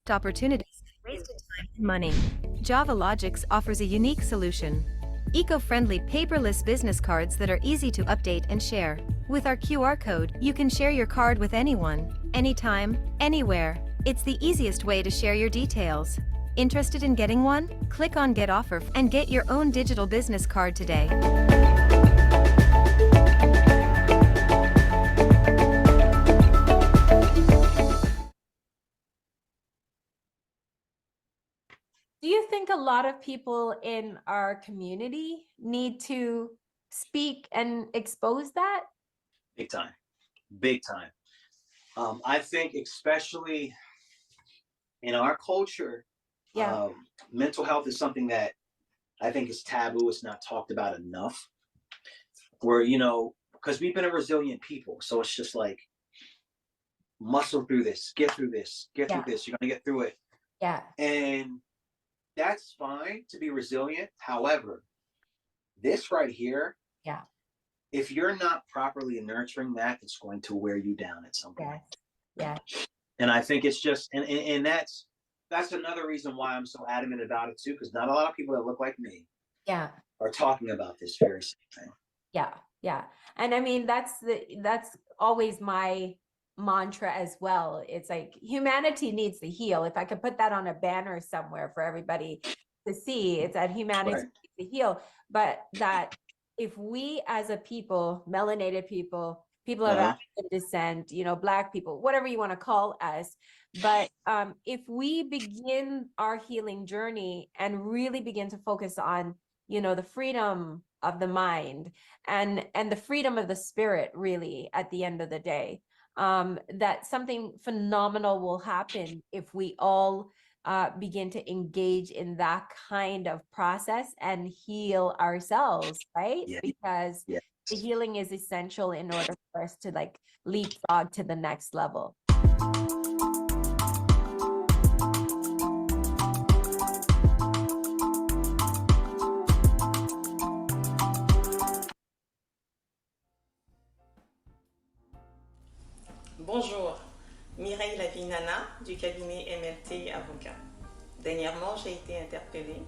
opportunities and wasted time and money. Java Logics offers a unique solution. Eco-friendly paperless business cards that are easy to update and share. With our QR code, you can share your card with anyone, anytime, anywhere. It's the easiest way to share your details. Interested in getting one? Click on Get Offer and get your own digital business card today. Do you think a lot of people in our community need to speak and expose that? Big time. Big time. I think especially in our culture, Yeah. mental health is something that I think is taboo. It's not talked about enough. Where, because we've been a resilient people. So it's just like, muscle through this, get through this, get through this. You're going to get through it. Yeah. And that's fine to be resilient. However, this right here, if you're not properly nurturing that, it's going to wear you down at some point. Yeah. And I think it's just, and that's another reason why I'm so adamant about it too, because not a lot of people that look like me are talking about this very same thing. Yeah. And I mean, that's always my mantra as well. It's like humanity needs to heal. If I could put that on a banner somewhere for everybody to see, it's that humanity needs to heal. But that if we as a people, melanated people of African descent, Black people, whatever you want to call us, but if we begin our healing journey and really begin to focus on, the freedom of the mind and the freedom of the spirit, really, at the end of the day, that something phenomenal will happen if we all begin to engage in that kind of process and heal ourselves, right? Because the healing is essential in order for us to leapfrog to the next level. Bonjour, Mireille Lavinana du cabinet MLT Avocat. Dernièrement, j'ai été interpellée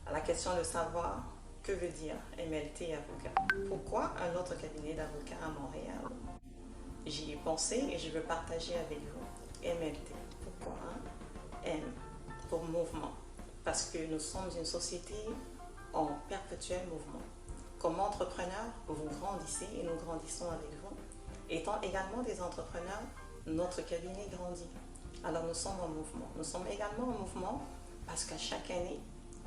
à la question de savoir que veut dire MLT Avocat. Pourquoi un autre cabinet d'avocats à Montréal? J'y ai pensé et je veux partager avec vous. MLT, pourquoi? M pour mouvement, parce que nous sommes une société en perpétuel mouvement. Comme entrepreneurs, vous grandissez et nous grandissons avec vous. Étant également des entrepreneurs, notre cabinet grandit. Alors nous sommes en mouvement. Nous sommes également en mouvement parce qu'à chaque année,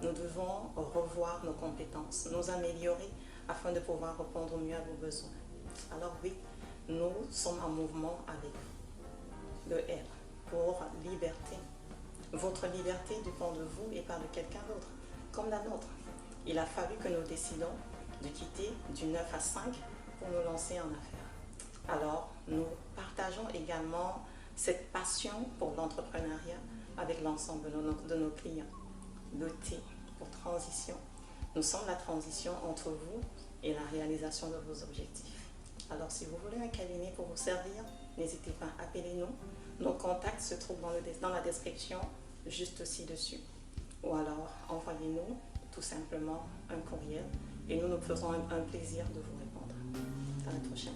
nous devons revoir nos compétences, nous améliorer afin de pouvoir répondre mieux à vos besoins. Alors oui, nous sommes en mouvement avec vous. Le R pour liberté. Votre liberté dépend de vous et pas de quelqu'un d'autre, comme la nôtre. Il a fallu que nous décidons de quitter du 9 à 5 pour nous lancer en affaires. Alors, nous partageons également cette passion pour l'entrepreneuriat avec l'ensemble de nos clients. Le T pour transition. Nous sommes la transition entre vous et la réalisation de vos objectifs. Alors, si vous voulez un cabinet pour vous servir, n'hésitez pas, appelez-nous. Nos contacts se trouvent dans la description, juste ci-dessus. Ou alors, envoyez-nous tout simplement un courriel et nous nous ferons un plaisir de vous répondre. À la prochaine.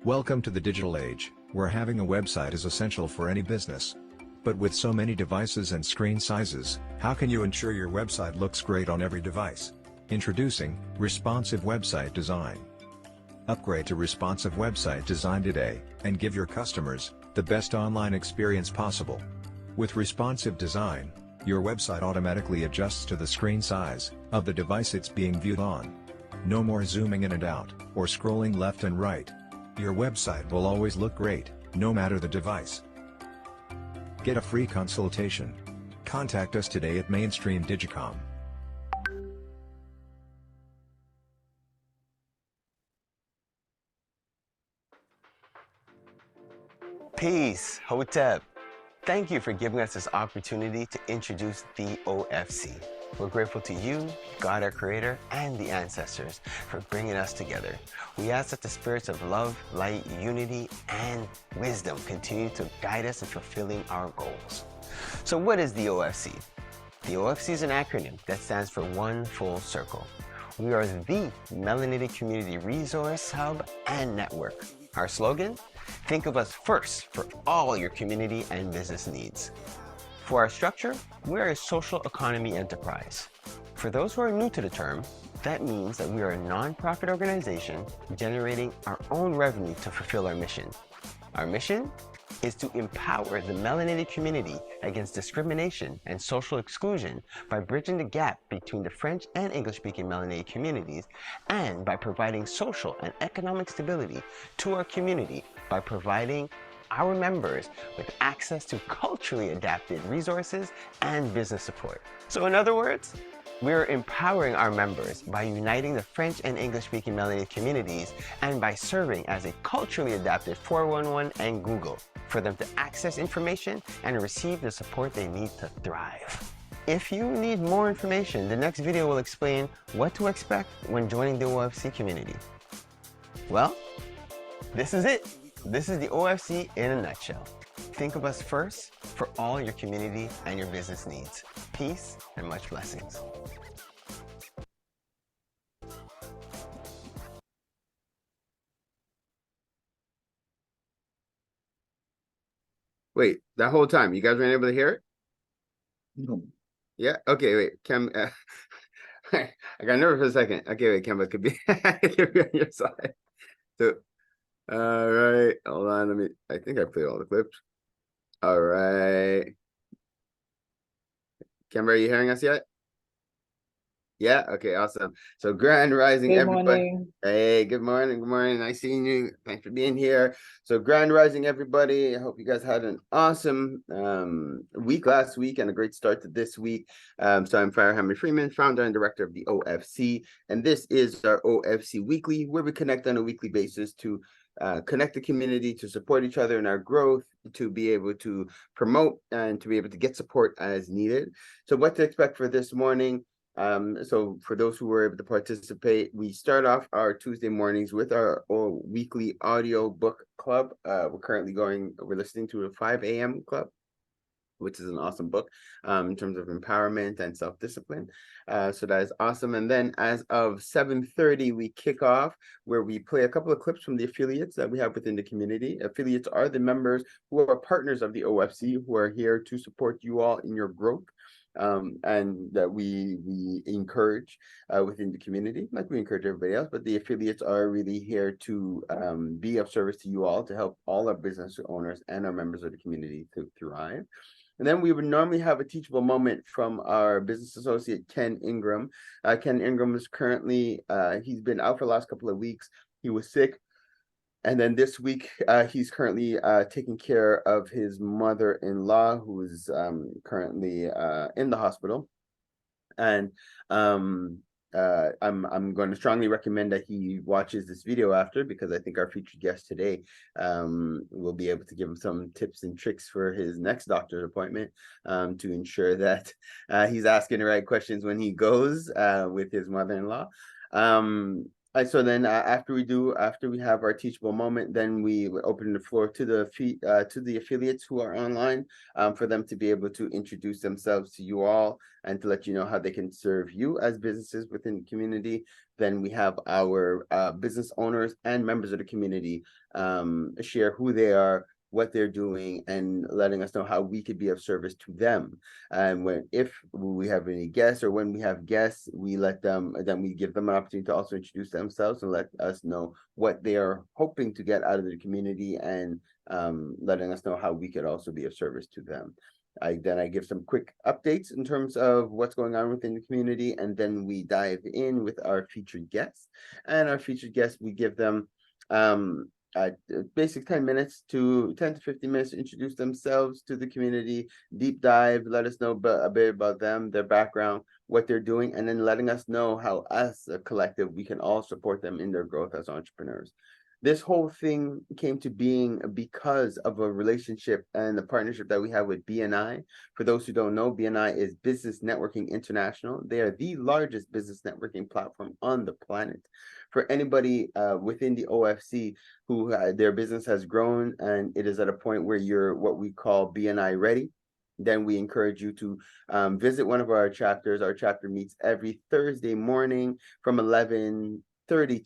Welcome to the digital age, where having a website is essential for any business. But with so many devices and screen sizes, how can you ensure your website looks great on every device? Introducing Responsive Website Design. Upgrade to responsive website design today, and give your customers the best online experience possible. With responsive design, your website automatically adjusts to the screen size of the device it's being viewed on. No more zooming in and out, or scrolling left and right. Your website will always look great, no matter the device. Get a free consultation. Contact us today at Mainstream Digicom. Peace, Hotep. Thank you for giving us this opportunity to introduce the OFC. We're grateful to you, God our Creator, and the ancestors for bringing us together. We ask that the spirits of love, light, unity, and wisdom continue to guide us in fulfilling our goals. So what is the OFC? The OFC is an acronym that stands for One Full Circle. We are the Melanated Community Resource Hub and Network. Our slogan? Think of us first for all your community and business needs. For our structure, we are a social economy enterprise. For those who are new to the term, that means that we are a nonprofit organization generating our own revenue to fulfill our mission. Our mission is to empower the melanated community against discrimination and social exclusion by bridging the gap between the French and English-speaking melanated communities, and by providing social and economic stability to our community by providing our members with access to culturally adapted resources and business support. So in other words, we're empowering our members by uniting the French and English-speaking melanated communities and by serving as a culturally adapted 411 and Google for them to access information and receive the support they need to thrive. If you need more information, the next video will explain what to expect when joining the OFC community. Well, this is it. This is the OFC in a nutshell. Think of us first for all your community and your business needs. Peace and much blessings. Wait, that whole time, you guys weren't able to hear it? No. Yeah? Okay, wait, Cam, I got nervous for a second. Okay, wait, Kemba could be, could be on your side. So, all right, hold on, I think I played all the clips. All right. Kemba, are you hearing us yet? Yeah, okay, awesome. So grand rising, Good everybody. morning. Hey, good morning, nice seeing you. Thanks for being here. So grand rising, everybody. I hope you guys had an awesome week last week and a great start to this week. So I'm Farah Freeman, founder and director of the OFC, and this is our OFC Weekly, where we connect on a weekly basis to connect the community, to support each other in our growth, to be able to promote and to be able to get support as needed. So what to expect for this morning? So for those who were able to participate, we start off our Tuesday mornings with our weekly audio book club. We're listening to a 5 a.m. club, which is an awesome book in terms of empowerment and self-discipline. So that is awesome. And then as of 7:30, we kick off where we play a couple of clips from the affiliates that we have within the community. Affiliates are the members who are partners of the OFC, who are here to support you all in your growth. And that we encourage within the community, like we encourage everybody else, but the affiliates are really here to be of service to you all, to help all our business owners and our members of the community to thrive. And then we would normally have a teachable moment from our business associate, Ken Ingram. Ken Ingram is currently, he's been out for the last couple of weeks. He was sick. And then this week, he's currently taking care of his mother-in-law, who is currently in the hospital. And I'm going to strongly recommend that he watches this video after, because I think our featured guest today will be able to give him some tips and tricks for his next doctor's appointment to ensure that he's asking the right questions when he goes with his mother-in-law. So then after we have our teachable moment, then we open the floor to the affiliates who are online for them to be able to introduce themselves to you all and to let you know how they can serve you as businesses within the community. Then we have our business owners and members of the community share who they are, what they're doing, and letting us know how we could be of service to them. And if we have any guests or when we have guests, we give them an opportunity to also introduce themselves and let us know what they are hoping to get out of the community, and letting us know how we could also be of service to them. I give some quick updates in terms of what's going on within the community, and then we dive in with our featured guests. And our featured guests, we give them basic 10 to 15 minutes to introduce themselves to the community, deep dive, let us know a bit about them, their background, what they're doing, and then letting us know how, as a collective, we can all support them in their growth as entrepreneurs. This whole thing came to being because of a relationship and the partnership that we have with BNI. For those who don't know, BNI is Business Networking International. They are the largest business networking platform on the planet. For anybody within the OFC who their business has grown and it is at a point where you're what we call BNI ready, then we encourage you to visit one of our chapters. Our chapter meets every Thursday morning from 11:30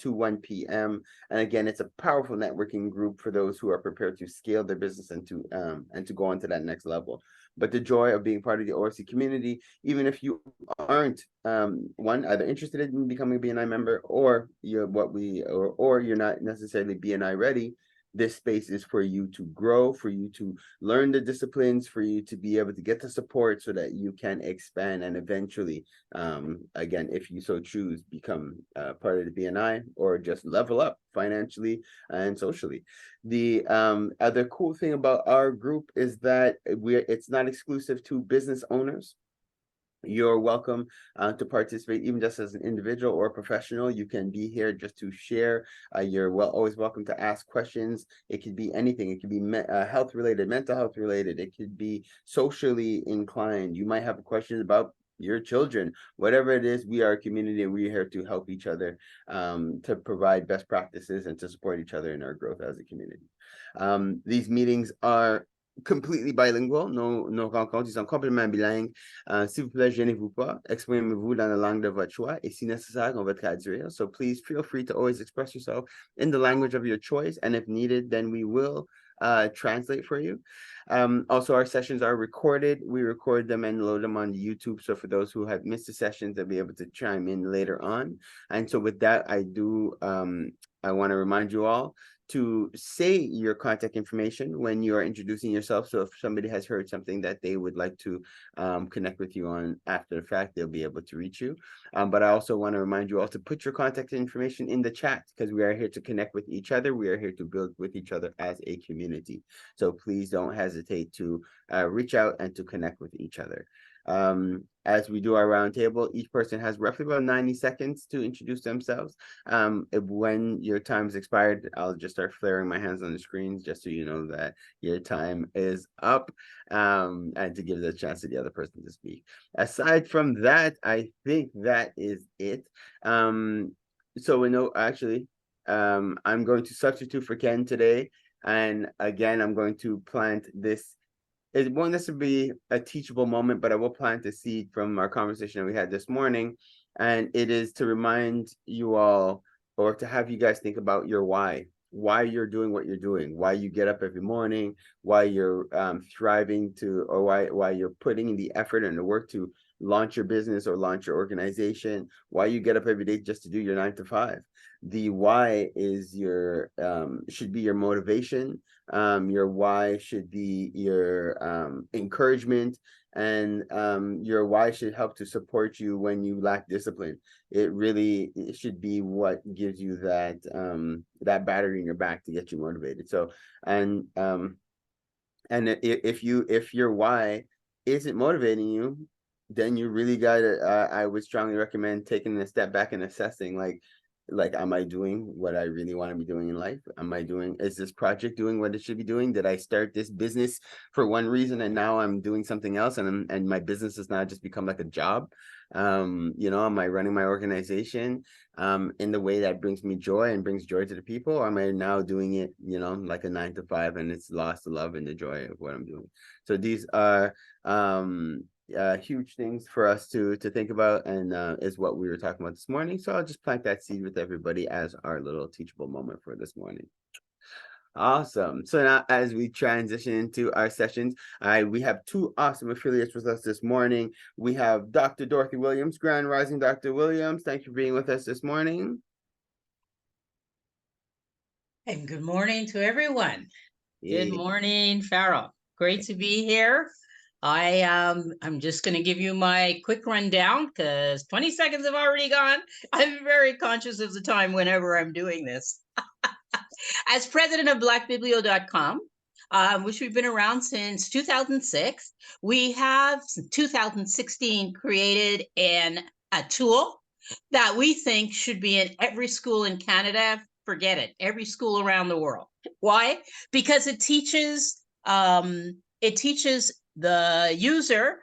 to 1 p.m. And again, it's a powerful networking group for those who are prepared to scale their business and to go on to that next level. But the joy of being part of the OFC community, even if you aren't either interested in becoming a BNI member or you're or you're not necessarily BNI ready, this space is for you to grow, for you to learn the disciplines, for you to be able to get the support so that you can expand and eventually, again, if you so choose, become part of the BNI or just level up financially and socially. The other cool thing about our group is that it's not exclusive to business owners. You're welcome to participate even just as an individual or professional. You can be here just to share. You're always welcome to ask questions. It could be anything. It could be health related, mental health related. It could be socially inclined. You might have questions about your children. Whatever it is, we are a community and we're here to help each other, to provide best practices and to support each other in our growth as a community. These meetings are completely bilingual, nos rencontres, ils sont complètement bilingues. S'il vous plaît, gênez-vous pas, exprimez-vous dans la langue de votre choix, et si nécessaire, on va traduire. So please feel free to always express yourself in the language of your choice, and if needed, then we will translate for you. Also, our sessions are recorded. We record them and load them on YouTube. So for those who have missed the sessions, they'll be able to chime in later on. And so with that, I want to remind you all to say your contact information when you are introducing yourself. So if somebody has heard something that they would like to connect with you on after the fact, they'll be able to reach you. But I also want to remind you all to put your contact information in the chat, because we are here to connect with each other. We are here to build with each other as a community. So please don't hesitate to reach out and to connect with each other. As we do our roundtable, each person has roughly about 90 seconds to introduce themselves. When your time is expired, I'll just start flaring my hands on the screens just so you know that your time is up, and to give the chance to the other person to speak. Aside from that, I think that is it. So actually, I'm going to substitute for Ken today. And again, I'm going to plant this. It won't necessarily be a teachable moment, but I will plant a seed from our conversation that we had this morning. And it is to remind you all, or to have you guys think about your why you're doing what you're doing, why you get up every morning, why you're striving to, or why you're putting in the effort and the work to launch your business or launch your organization, why you get up every day just to do your 9 to 5. The why is should be your motivation. Your why should be your encouragement, and your why should help to support you when you lack discipline. It should be what gives you that battery in your back to get you motivated. So, and if your why isn't motivating you, then you really gotta, I would strongly recommend taking a step back and assessing, like, am I doing what I really want to be doing in life? Is this project doing what it should be doing? Did I start this business for one reason and now I'm doing something else, and my business has now just become like a job? Am I running my organization in the way that brings me joy and brings joy to the people? Or am I now doing it, like a 9 to 5, and it's lost the love and the joy of what I'm doing? So these are huge things for us to think about, and is what we were talking about this morning. So I'll just plant that seed with everybody as our little teachable moment for this morning. Awesome. So now, as we transition into our sessions, we have 2 awesome affiliates with us this morning. We have Dr. Dorothy Williams. Grand Rising, Dr. Williams. Thank you for being with us this morning. And good morning to everyone. Hey. Good morning, Farrell. Great to be here. I'm just going to give you my quick rundown because 20 seconds have already gone. I'm very conscious of the time whenever I'm doing this. As president of blackbiblio.com, which we've been around since 2006, we have since 2016 created a tool that we think should be in every school in Canada forget it. Every school around the world. Why? Because it teaches the user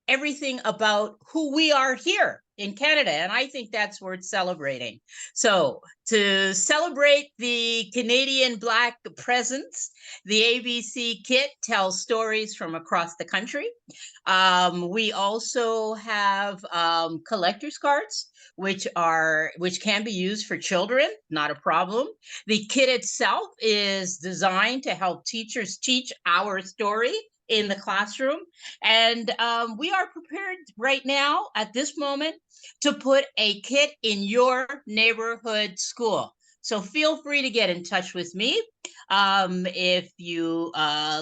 everything about who we are here in Canada. And I think that's worth celebrating. So to celebrate the Canadian Black presence, the ABC kit tells stories from across the country. We also have collector's cards, which can be used for children, not a problem. The kit itself is designed to help teachers teach our story in the classroom. And we are prepared right now at this moment to put a kit in your neighborhood school. So feel free to get in touch with me. If you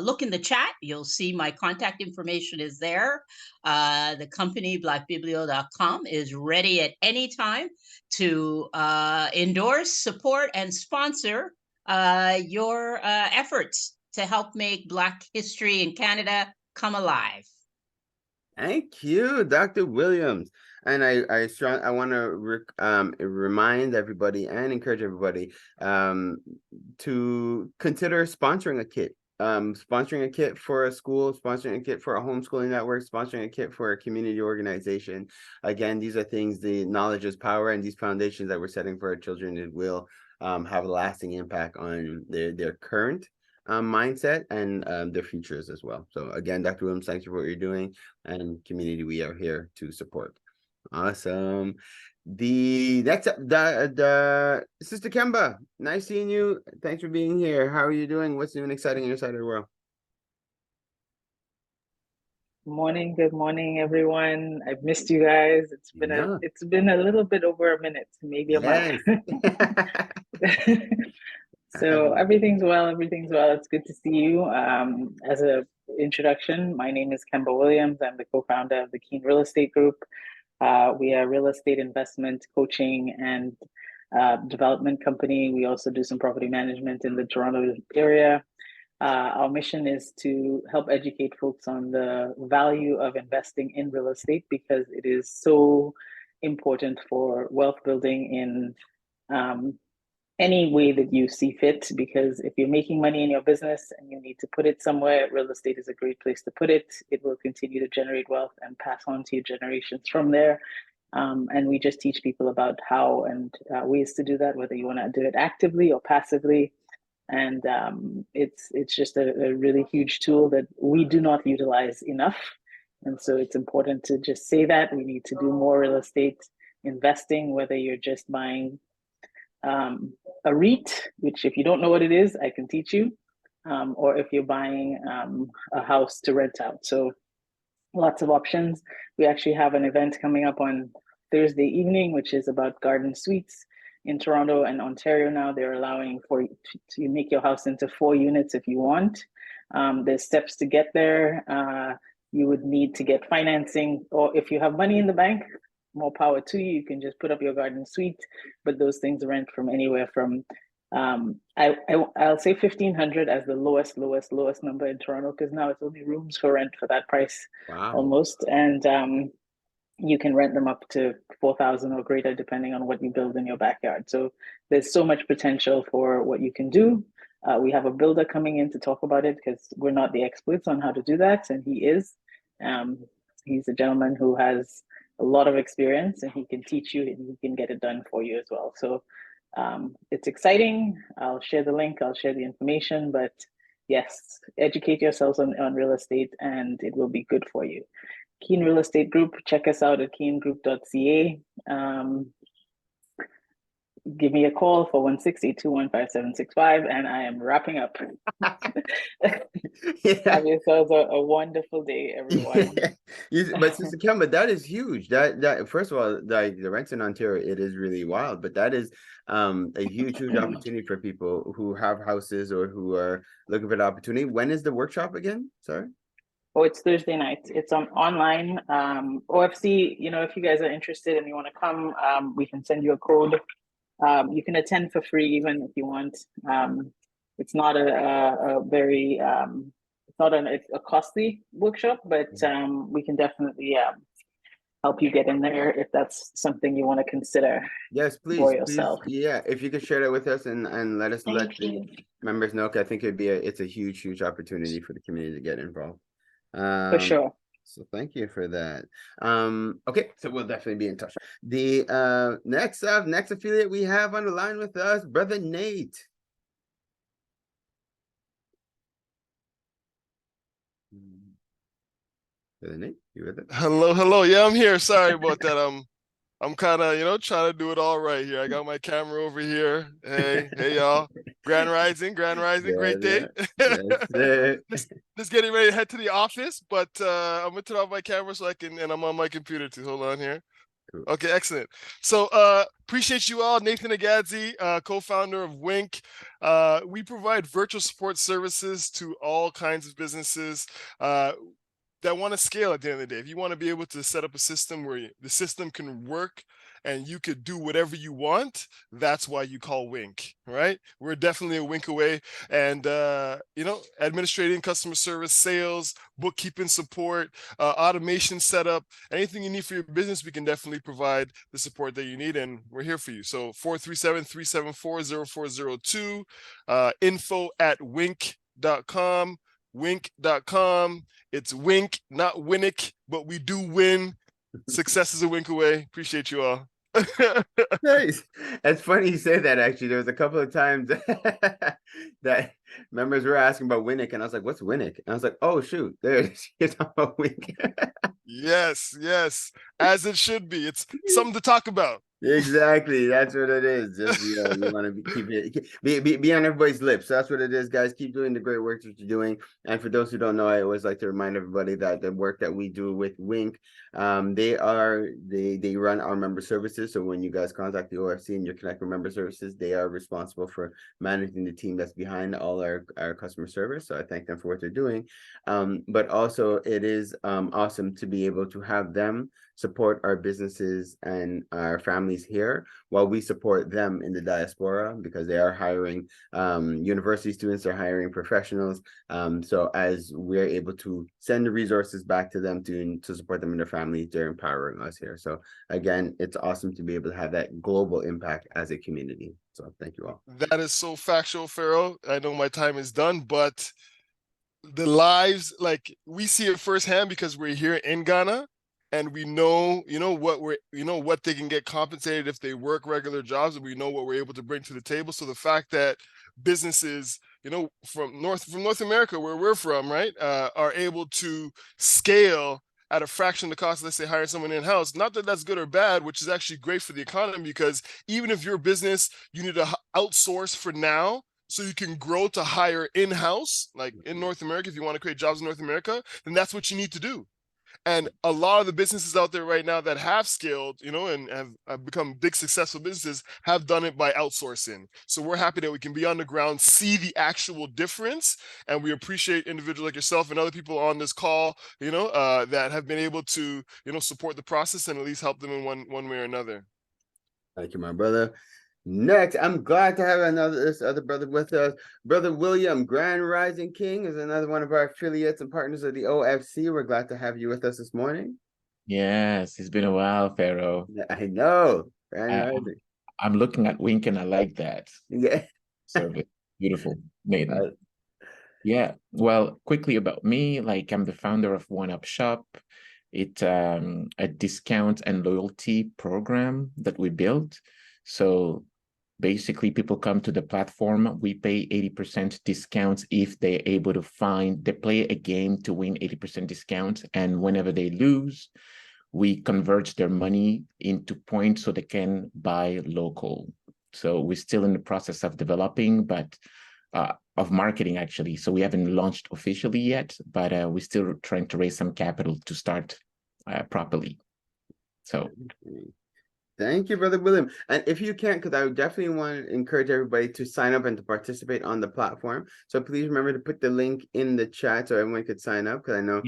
look in the chat, you'll see my contact information is there. The company blackbiblio.com is ready at any time to endorse, support, and sponsor your efforts to help make Black history in Canada come alive. Thank you, Dr. Williams. And I want to remind everybody and encourage everybody to consider sponsoring a kit. Sponsoring a kit for a school, sponsoring a kit for a homeschooling network, sponsoring a kit for a community organization. Again, these are things, the knowledge is power, and these foundations that we're setting for our children, it will have a lasting impact on their current mindset and their futures as well. So again, Dr. Williams, thanks for what you're doing, and community, we are here to support. Awesome. The next the Sister Kemba, nice seeing you. Thanks for being here. How are you doing? What's new and exciting on your side of the world? Good morning, everyone. I've missed you guys. It's been a little bit over a minute, maybe a month. So everything's well. It's good to see you. As an introduction, my name is Kemba Williams. I'm the co-founder of the Keen Real Estate Group. We are a real estate investment coaching and development company. We also do some property management in the Toronto area. Our mission is to help educate folks on the value of investing in real estate, because it is so important for wealth building in any way that you see fit. Because if you're making money in your business and you need to put it somewhere, real estate is a great place to put it. It will continue to generate wealth and pass on to your generations from there. And we just teach people about how and ways to do that, whether you want to do it actively or passively. And it's just a really huge tool that we do not utilize enough. And so it's important to just say that we need to do more real estate investing, whether you're just buying a REIT, which if you don't know what it is, I can teach you, or if you're buying a house to rent out. So lots of options. We actually have an event coming up on Thursday evening, which is about garden suites. In Toronto and Ontario now, they're allowing for to make your house into 4 units if you want. There's steps to get there. You would need to get financing, or if you have money in the bank, more power to you. You can just put up your garden suite, but those things rent from anywhere from I'll say 1,500 as the lowest number in Toronto, because now it's only rooms for rent for that price. Wow. Almost. And you can rent them up to 4,000 or greater, depending on what you build in your backyard. So there's so much potential for what you can do. We have a builder coming in to talk about it, because we're not the experts on how to do that, and he is. He's a gentleman who has a lot of experience, and he can teach you and he can get it done for you as well. So it's exciting. I'll share the link, I'll share the information, but yes, educate yourselves on real estate and it will be good for you. Keen Real Estate Group, check us out at keengroup.ca. Give me a call for 1-682-15765, and I am wrapping up. Have yourselves a wonderful day, everyone. But Sister Kemba, that is huge. That first of all, the rents in Ontario, it is really wild, but that is a huge opportunity for people who have houses or who are looking for the opportunity. When is the workshop again? Sorry. Oh, it's Thursday night. It's online. OFC, if you guys are interested and you want to come, we can send you a code. You can attend for free even if you want. It's not a very, it's not a costly workshop, but we can definitely help you get in there if that's something you want to consider Yes, please, for please. yourself. Yeah, if you could share that with us and let us let Thank the you. members know, 'cause I think it's a huge opportunity for the community to get involved. For sure. So thank you for that. Okay, so we'll definitely be in touch. The next affiliate we have on the line with us, Brother Nate. Brother Nate, you with us? Hello. Yeah, I'm here. Sorry about that. I'm kind of, trying to do it all right here. I got my camera over here. Hey, y'all. Grand Rising, great day. Just getting ready to head to the office, but I'm gonna turn off my camera so I can, and I'm on my computer too. Hold on here. Cool. Okay, excellent. So appreciate you all. Nathan Agadzi, co-founder of Wink. We provide virtual support services to all kinds of businesses that want to scale at the end of the day. If you want to be able to set up a system where the system can work and you could do whatever you want, that's why you call Wink, right? We're definitely a wink away. And, administrating, customer service, sales, bookkeeping support, automation setup, anything you need for your business, we can definitely provide the support that you need. And we're here for you. So 437-374-0402, info@wink.com. Wink.com. It's Wink, not Winnick, but we do win. Success is a wink away. Appreciate you all. Nice. It's funny you say that. Actually, there was a couple of times that members were asking about Winnick, and I was like, "What's Winnick?" And I was like, "Oh shoot, there it is. You're talking about Wink." Yes, as it should be. It's something to talk about. Exactly, that's what it is. Just you want to be on everybody's lips. That's what it is, guys. Keep doing the great work that you're doing. And for those who don't know, I always like to remind everybody that the work that we do with Wink, they run our member services. So when you guys contact the OFC and you connect with member services, they are responsible for managing the team that's behind all our customer service. So I thank them for what they're doing. But also it is awesome to be able to have them support our businesses and our families here while we support them in the diaspora, because they are hiring university students, are hiring professionals. So as we're able to send the resources back to them to support them and their families, they're empowering us here. So again, it's awesome to be able to have that global impact as a community. So thank you all. That is so factual, Pharaoh. I know my time is done, but the lives, like, we see it firsthand because we're here in Ghana. And we know, what they can get compensated if they work regular jobs, and we know what we're able to bring to the table. So the fact that businesses, from North America, where we're from, right, are able to scale at a fraction of the cost, let's say, hire someone in-house. Not that that's good or bad, which is actually great for the economy, because even if your business, you need to outsource for now, so you can grow to hire in-house, like in North America, if you want to create jobs in North America, then that's what you need to do. And a lot of the businesses out there right now that have scaled, and have become big successful businesses have done it by outsourcing. So we're happy that we can be on the ground, see the actual difference. And we appreciate individuals like yourself and other people on this call, that have been able to, support the process and at least help them in one way or another. Thank you, my brother. Next, I'm glad to have this other brother with us. Brother William, Grand Rising King, is another one of our affiliates and partners of the OFC. We're glad to have you with us this morning. Yes, it's been a while, Pharaoh. I know. Grand Rising. I'm looking at Wink and I like that. Yeah. So beautiful, Nathan. Yeah. Well, quickly about me, I'm the founder of One Up Shop. It's a discount and loyalty program that we built. So basically, people come to the platform. We pay 80% discounts if they're able to they play a game to win 80% discount. And whenever they lose, we convert their money into points so they can buy local. So we're still in the process of developing, but of marketing, actually. So we haven't launched officially yet, but we're still trying to raise some capital to start properly. So. Thank you, Brother William. And if you can't, because I would definitely want to encourage everybody to sign up and to participate on the platform. So please remember to put the link in the chat so everyone could sign up, because I know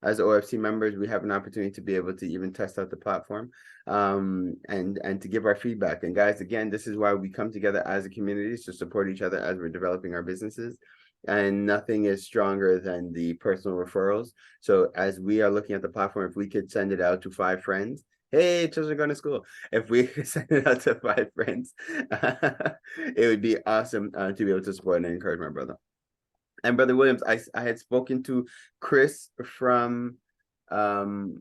as OFC members, we have an opportunity to be able to even test out the platform and to give our feedback. And guys, again, this is why we come together as a community, to support each other as we're developing our businesses. and nothing is stronger than the personal referrals. So as we are looking at the platform, if we could send it out to 5 friends, hey, children going to school. If we could send it out to 5 friends, it would be awesome to be able to support and encourage my brother. And Brother Williams, I had spoken to Chris from the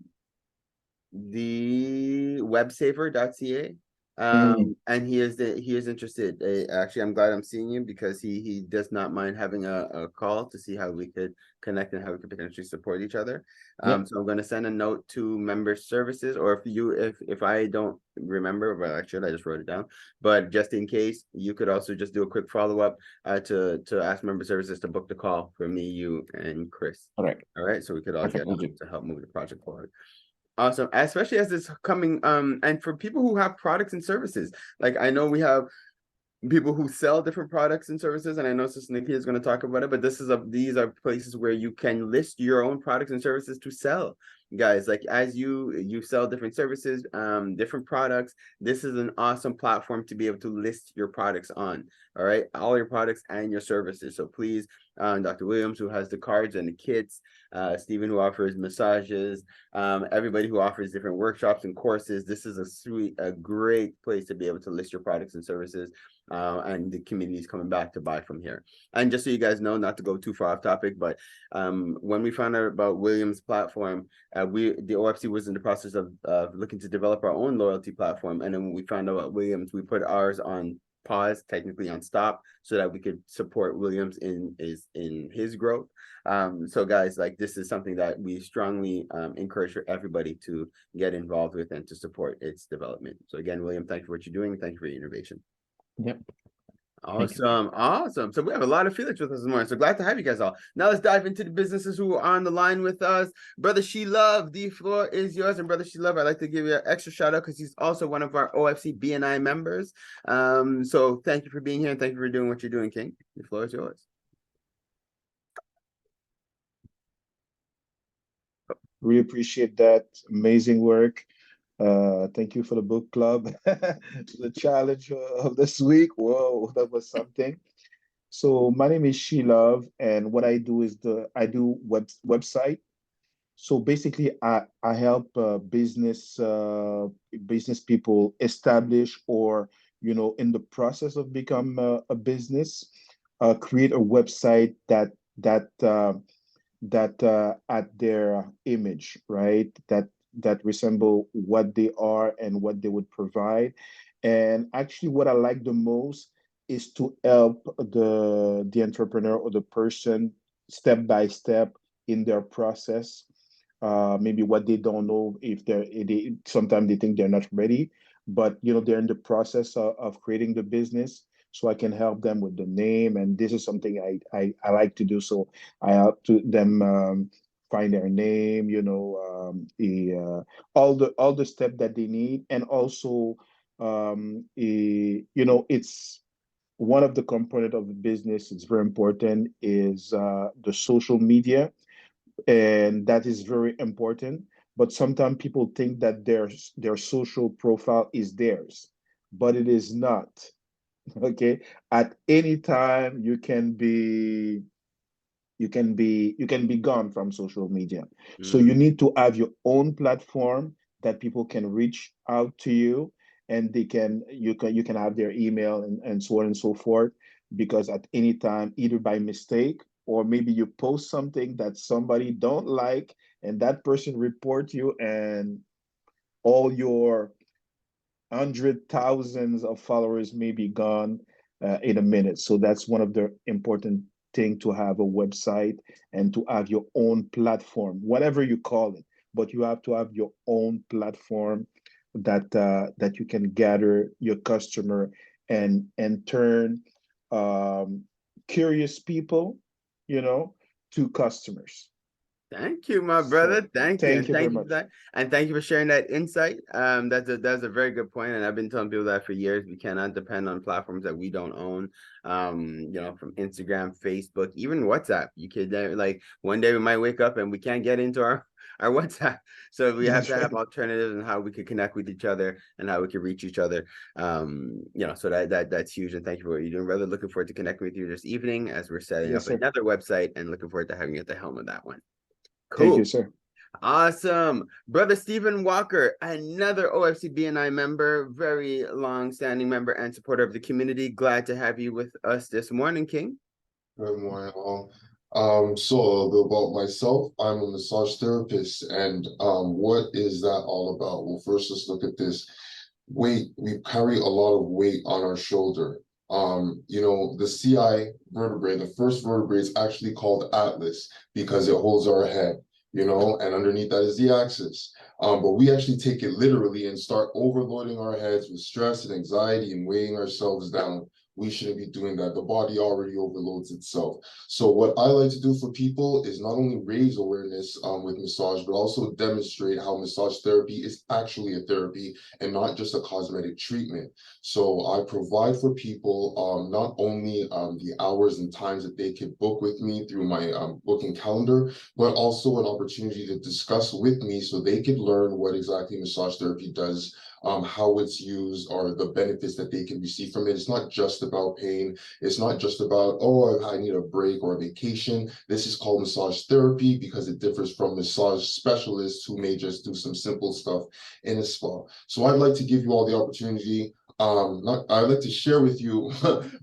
websaver.ca. And he is interested. Actually, I'm glad I'm seeing you, because he does not mind having a call to see how we could connect and how we could potentially support each other. So I'm going to send a note to member services, or if I don't remember, well, actually I just wrote it down, but just in case, you could also just do a quick follow-up to ask member services to book the call for me, you, and Chris. All right, so we could all Perfect, get will do. to help move the project forward. Awesome, especially as it's coming, and for people who have products and services, like I know we have people who sell different products and services, and I know Sister Nikita is going to talk about it, but these are places where you can list your own products and services to sell, guys. Like as you sell different services, different products, this is an awesome platform to be able to list your products on. All right, all your products and your services. So please, Dr. Williams, who has the cards and the kits, Stephen, who offers massages, everybody who offers different workshops and courses, this is a great place to be able to list your products and services, and the community is coming back to buy from here. And just so you guys know, not to go too far off topic, but when we found out about Williams' platform, the OFC was in the process of looking to develop our own loyalty platform, and then when we found out about Williams, we put ours on pause, technically on stop, so that we could support Williams in his growth. So guys, like this is something that we strongly encourage for everybody to get involved with and to support its development. So again, William, thank you for what you're doing. Thank you for your innovation. Yep. Awesome. So we have a lot of Felix with us this morning. So glad to have you guys all. Now let's dive into the businesses who are on the line with us. Brother She Love, the floor is yours. And Brother She Love, I'd like to give you an extra shout out because he's also one of our OFC BNI members. So thank you for being here, and thank you for doing what you're doing, King. The floor is yours. Really appreciate that. Amazing work. Thank you for the book club. The challenge of this week. Whoa, that was something. So my name is She Love, and what I do is I do website. So basically, I help business people establish, or in the process of become a business, create a website that at their image, right? That resemble what they are and what they would provide. And actually, what I like the most is to help the entrepreneur or the person step by step in their process. Maybe what they don't know, if they sometimes they think they're not ready, but they're in the process of creating the business. So I can help them with the name, and this is something I like to do. So I help them find their name, all the steps that they need, and also it's one of the component of the business. It's very important is the social media, and that is very important. But sometimes people think that their social profile is theirs, but it is not. Okay, at any time you can be gone from social media. So you need to have your own platform that people can reach out to you, and you can have their email and so on and so forth, because at any time, either by mistake or maybe you post something that somebody don't like, and that person report you, and all your thousands of followers may be gone in a minute. So that's one of the important thing, to have a website and to have your own platform, whatever you call it, but you have to have your own platform that you can gather your customer and turn curious people, to customers. Thank you, my brother. Thank you. Thank you very For much. that. And thank you for sharing that insight. That's a very good point. And I've been telling people that for years. We cannot depend on platforms that we don't own. From Instagram, Facebook, even WhatsApp. You could like one day we might wake up and we can't get into our our WhatsApp. So we have to have alternatives and how we could connect with each other and how we can reach each other. So that's huge. And thank you for what you're doing, brother. Looking forward to connecting with you this evening as we're setting up another website, and looking forward to having you at the helm of that one. Cool. Thank you, sir. Awesome. Brother Stephen Walker, another OFC BNI member, very long-standing member and supporter of the community. Glad to have you with us this morning, King. Good morning, all. So a little bit about myself. I'm a massage therapist, and what is that all about? Well, first, let's look at this. Weight. We carry a lot of weight on our shoulder. The CI vertebrae, the first vertebrae, is actually called Atlas because it holds our head, and underneath that is the axis. But we actually take it literally and start overloading our heads with stress and anxiety and weighing ourselves down. We shouldn't be doing that. The body already overloads itself. So what I like to do for people is not only raise awareness with massage, but also demonstrate how massage therapy is actually a therapy and not just a cosmetic treatment. So I provide for people not only the hours and times that they can book with me through my booking calendar, but also an opportunity to discuss with me so they can learn what exactly massage therapy does, how it's used, or the benefits that they can receive from it. It's not just about pain. It's not just about, oh, I need a break or a vacation. This is called massage therapy because it differs from massage specialists who may just do some simple stuff in a spa. So I'd like to give you all the opportunity. I'd like to share with you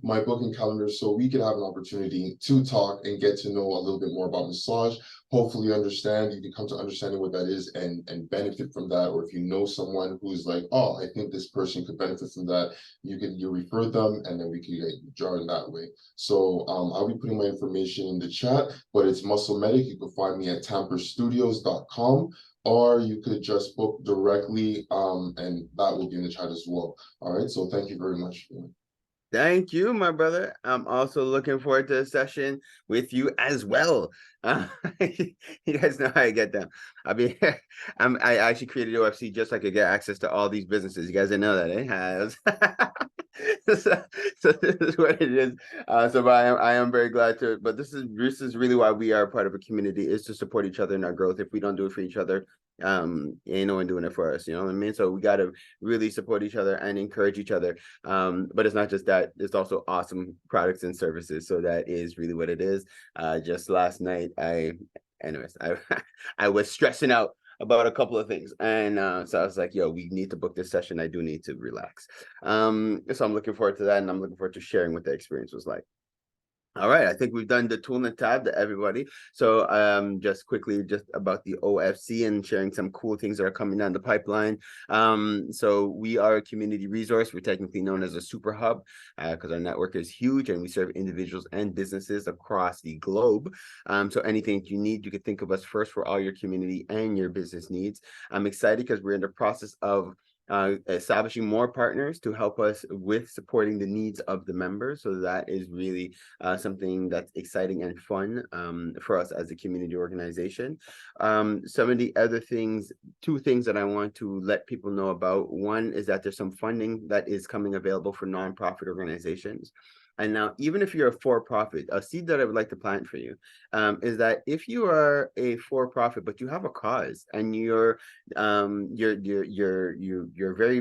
my booking calendar so we can have an opportunity to talk and get to know a little bit more about massage. Hopefully you can come to understanding what that is and benefit from that. Or if you know someone who's like, oh, I think this person could benefit from that, you refer them, and then we can join that way. So I'll be putting my information in the chat, but it's Muscle Medic. You can find me at tamperstudios.com, or you could just book directly, and that will be in the chat as well. All right, so thank you very much. Thank you, my brother. I'm also looking forward to a session with you as well. You guys know how I get them. I actually created OFC just so I could get access to all these businesses. You guys didn't know that, eh? So this is what it is. But I am very glad to. But this is really why we are part of a community, is to support each other in our growth. If we don't do it for each other, ain't no one doing it for us. You know what I mean? So we got to really support each other and encourage each other. But it's not just that. It's also awesome products and services. So that is really what it is. Just last night, I was stressing out about a couple of things, and so I was like, yo, we need to book this session. I do need to relax. So I'm looking forward to that, and I'm looking forward to sharing what the experience was like. All right, I think we've done the tool and tab to everybody. So just quickly, just about the OFC and sharing some cool things that are coming down the pipeline. So we are a community resource. We're technically known as a super hub because our network is huge, and we serve individuals and businesses across the globe. So anything that you need, you can think of us first for all your community and your business needs. I'm excited because we're in the process of establishing more partners to help us with supporting the needs of the members. So that is really something that's exciting and fun for us as a community organization. Some of the other things, two things that I want to let people know about. One is that there's some funding that is coming available for nonprofit organizations. And now, even if you're a for-profit, a seed that I would like to plant for you is that if you are a for-profit, but you have a cause and you're very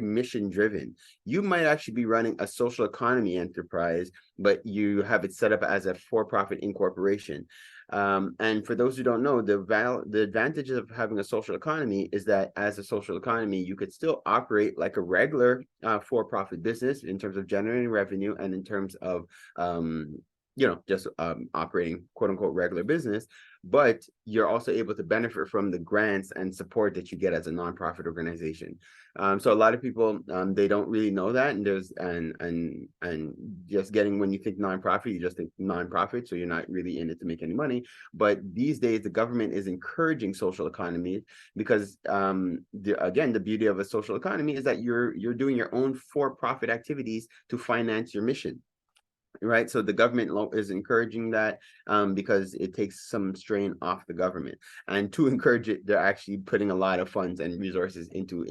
mission-driven, you might actually be running a social economy enterprise, but you have it set up as a for-profit incorporation. And for those who don't know, the advantages of having a social economy is that as a social economy, you could still operate like a regular for-profit business in terms of generating revenue and in terms of just operating quote unquote regular business, but you're also able to benefit from the grants and support that you get as a nonprofit organization. So a lot of people they don't really know that, and just getting, when you think nonprofit, you just think nonprofit, so you're not really in it to make any money. But these days the government is encouraging social economy because the beauty of a social economy is that you're doing your own for-profit activities to finance your mission. Right, so the government is encouraging that because it takes some strain off the government, and to encourage it, they're actually putting a lot of funds and resources into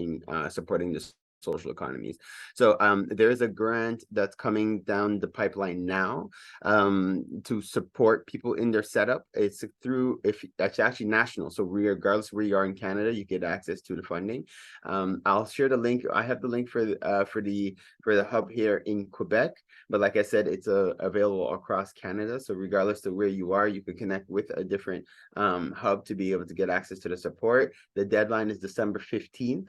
supporting this social economies. So there is a grant that's coming down the pipeline now to support people in their setup. It's through, if it's actually national, so regardless where you are in Canada, you get access to the funding. I'll share the link. I have the link for the hub here in Quebec, but like I said, it's available across Canada. So regardless of where you are, you can connect with a different hub to be able to get access to the support. The deadline is December 15th.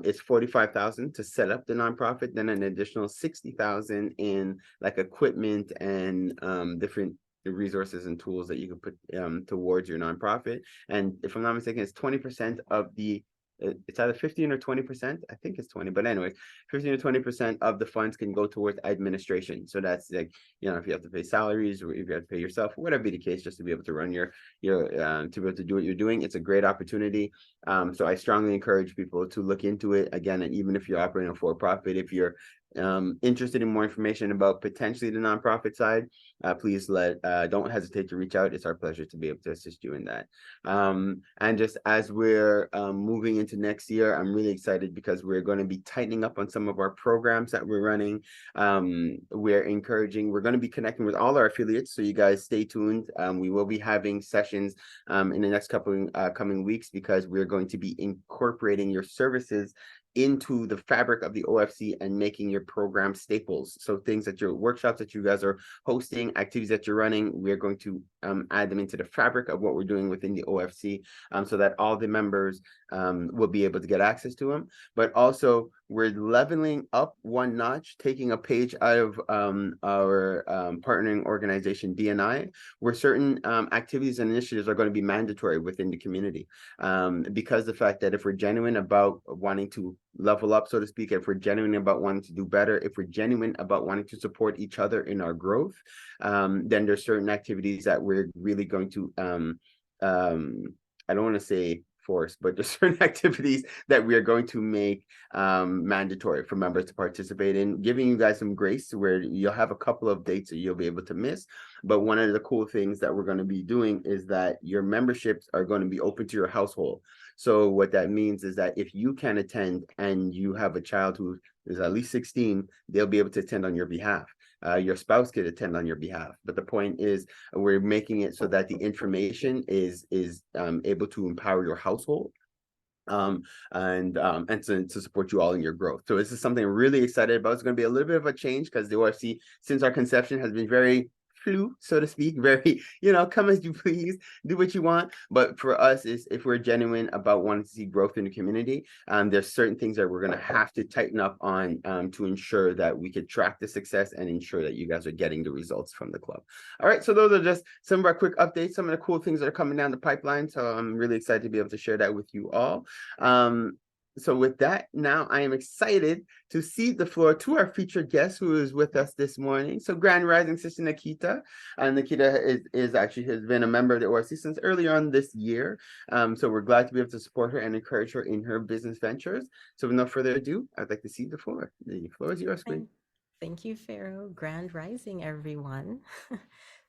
It's $45,000 to set up the nonprofit, then an additional $60,000 in like equipment and different resources and tools that you can put towards your nonprofit. And if I'm not mistaken, it's 20% of the it's either 15 or 20%. I think it's 20, but anyway, 15 or 20% of the funds can go towards administration. So that's like, you know, if you have to pay salaries or if you have to pay yourself, whatever be the case, just to be able to run your to be able to do what you're doing. It's a great opportunity. So I strongly encourage people to look into it again. And even if you're operating a for-profit, if you're interested in more information about potentially the nonprofit side, please don't hesitate to reach out. It's our pleasure to be able to assist you in that. And just as we're moving into next year, I'm really excited because we're going to be tightening up on some of our programs that we're running. We're going to be connecting with all our affiliates, so you guys stay tuned. We will be having sessions in the next couple coming weeks, because we're going to be incorporating your services into the fabric of the OFC and making your program staples. So things that your workshops that you guys are hosting, activities that you're running, we're going to add them into the fabric of what we're doing within the OFC, so that all the members will be able to get access to them. But also, we're leveling up one notch, taking a page out of our partnering organization, DNI, where certain activities and initiatives are going to be mandatory within the community, because the fact that if we're genuine about wanting to level up, so to speak, if we're genuine about wanting to do better, if we're genuine about wanting to support each other in our growth, then there's certain activities that we're really going to, I don't want to say force, but there's certain activities that we are going to make mandatory for members to participate in, giving you guys some grace to where you'll have a couple of dates that you'll be able to miss. But one of the cool things that we're going to be doing is that your memberships are going to be open to your household. So what that means is that if you can attend and you have a child who is at least 16, they'll be able to attend on your behalf. Your spouse could attend on your behalf. But the point is, we're making it so that the information is able to empower your household and to support you all in your growth. So this is something I'm really excited about. It's going to be a little bit of a change, because the OFC, since our conception, has been very flu, so to speak, very, come as you please, do what you want. But for us, is if we're genuine about wanting to see growth in the community, there's certain things that we're going to have to tighten up on to ensure that we could track the success and ensure that you guys are getting the results from the club. All right, so those are just some of our quick updates, some of the cool things that are coming down the pipeline. So I'm really excited to be able to share that with you all. So with that, now I am excited to cede the floor to our featured guest who is with us this morning. So Grand Rising Sister Nikita. Nikita has been a member of the ORC since earlier on this year. So we're glad to be able to support her and encourage her in her business ventures. So with no further ado, I'd like to cede the floor. The floor is yours, Queen. Thank you, Pharaoh. Grand Rising, everyone.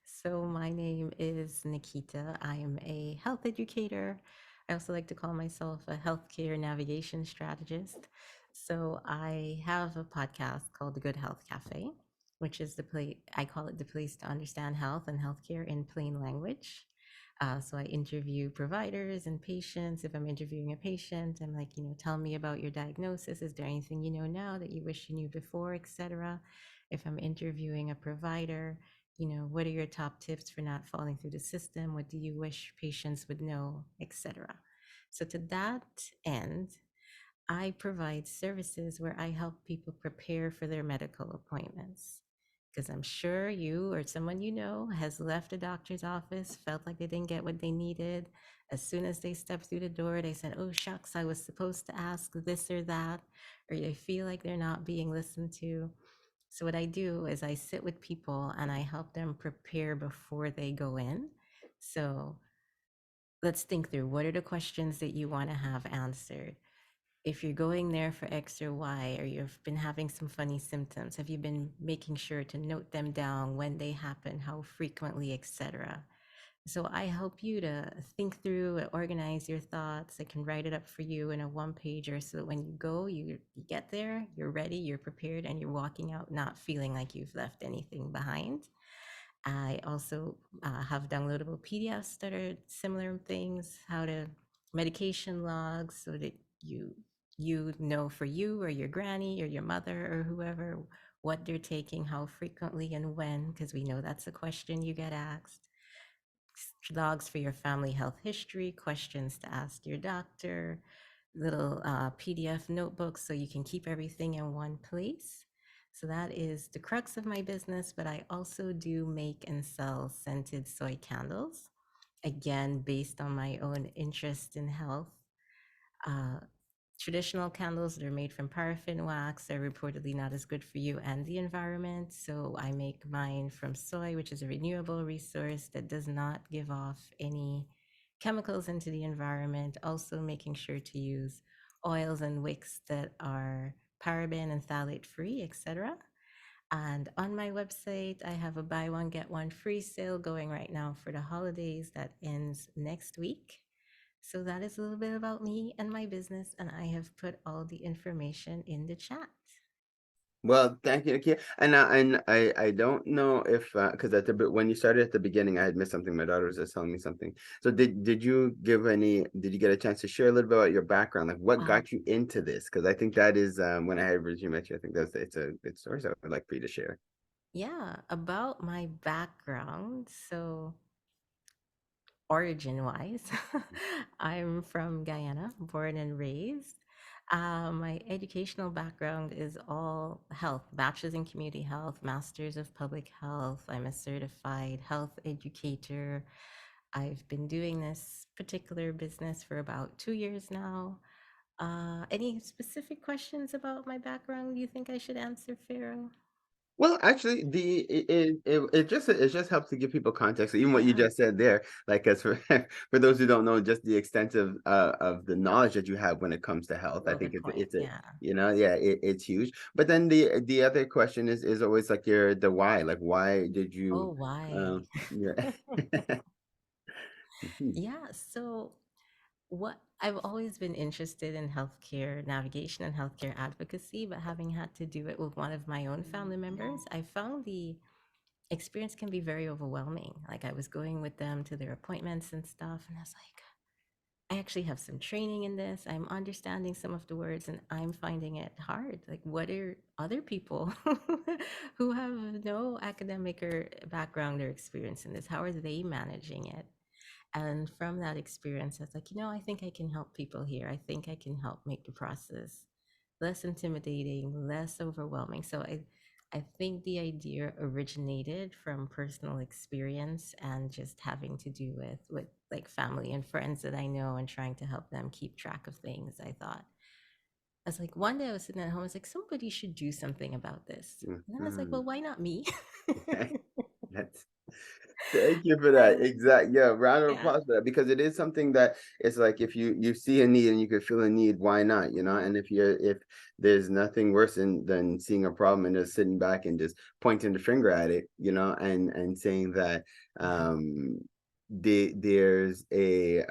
So my name is Nikita. I am a health educator. I also like to call myself a healthcare navigation strategist. So I have a podcast called The Good Health Cafe, which is I call it the place to understand health and healthcare in plain language. So I interview providers and patients. If I'm interviewing a patient, I'm like, tell me about your diagnosis. Is there anything you know now that you wish you knew before, etc.? If I'm interviewing a provider, what are your top tips for not falling through the system? What do you wish patients would know, etc.? So to that end, I provide services where I help people prepare for their medical appointments. Because I'm sure you or someone has left a doctor's office, felt like they didn't get what they needed. As soon as they stepped through the door, they said, oh, shucks, I was supposed to ask this or that, or they feel like they're not being listened to. So what I do is I sit with people and I help them prepare before they go in. So let's think through, what are the questions that you want to have answered? If you're going there for X or Y, or you've been having some funny symptoms, have you been making sure to note them down, when they happen, how frequently, etc.? So I help you to think through and organize your thoughts. I can write it up for you in a one pager so that when you go, you get there, you're ready, you're prepared, and you're walking out not feeling like you've left anything behind. I also have downloadable PDFs that are similar things, how to medication logs, so that you know for you or your granny or your mother or whoever what they're taking, how frequently and when, because we know that's a question you get asked. Logs for your family health history, questions to ask your doctor, little PDF notebooks so you can keep everything in one place. So that is the crux of my business, but I also do make and sell scented soy candles, again, based on my own interest in health. Uh, Traditional candles that are made from paraffin wax are reportedly not as good for you and the environment. So I make mine from soy, which is a renewable resource that does not give off any chemicals into the environment. Also making sure to use oils and wicks that are paraben and phthalate free, etc. And on my website, I have a buy one, get one free sale going right now for the holidays that ends next week. So that is a little bit about me and my business, and I have put all the information in the chat. Well, thank you, Nikita. And I don't know if because when you started at the beginning, I had missed something. My daughter was just telling me something. So did you get a chance to share a little bit about your background, like what got you into this? Because I think that is when I had originally met you, I think it's a good story. So I'd like for you to share. Yeah, about my background. So origin wise, I'm from Guyana, born and raised. My educational background is all health, bachelor's in community health, master's of public health. I'm a certified health educator. I've been doing this particular business for about 2 years now. Any specific questions about my background you think I should answer, Pharaoh? Well, actually, it just helps to give people context. Even what you Yeah. just said there, like as for for those who don't know, just the extent of the knowledge that you have when it comes to health, I Well, think good point. it's a Yeah. it's huge. But then the other question is always like the why, like why did Oh, you why? yeah. Yeah. So what I've always been interested in healthcare navigation and healthcare advocacy, but having had to do it with one of my own family members, I found the experience can be very overwhelming. Like I was going with them to their appointments and stuff, and I was like, I actually have some training in this. I'm understanding some of the words and I'm finding it hard. Like, what are other people who have no academic or background or experience in this? How are they managing it? And from that experience, I was like, I think I can help people here. I think I can help make the process less intimidating, less overwhelming. So I think the idea originated from personal experience and just having to do with like family and friends that I know and trying to help them keep track of things. I thought, I was like, one day I was sitting at home, I was like, somebody should do something about this. And then I was like, well, why not me? That's Thank you for that. And Exactly. Yeah, round of yeah. applause for that because it is something that it's like if you see a need and you could feel a need, why not? Yeah. And if there's nothing worse than seeing a problem and just sitting back and just pointing the finger at it, and saying that there's a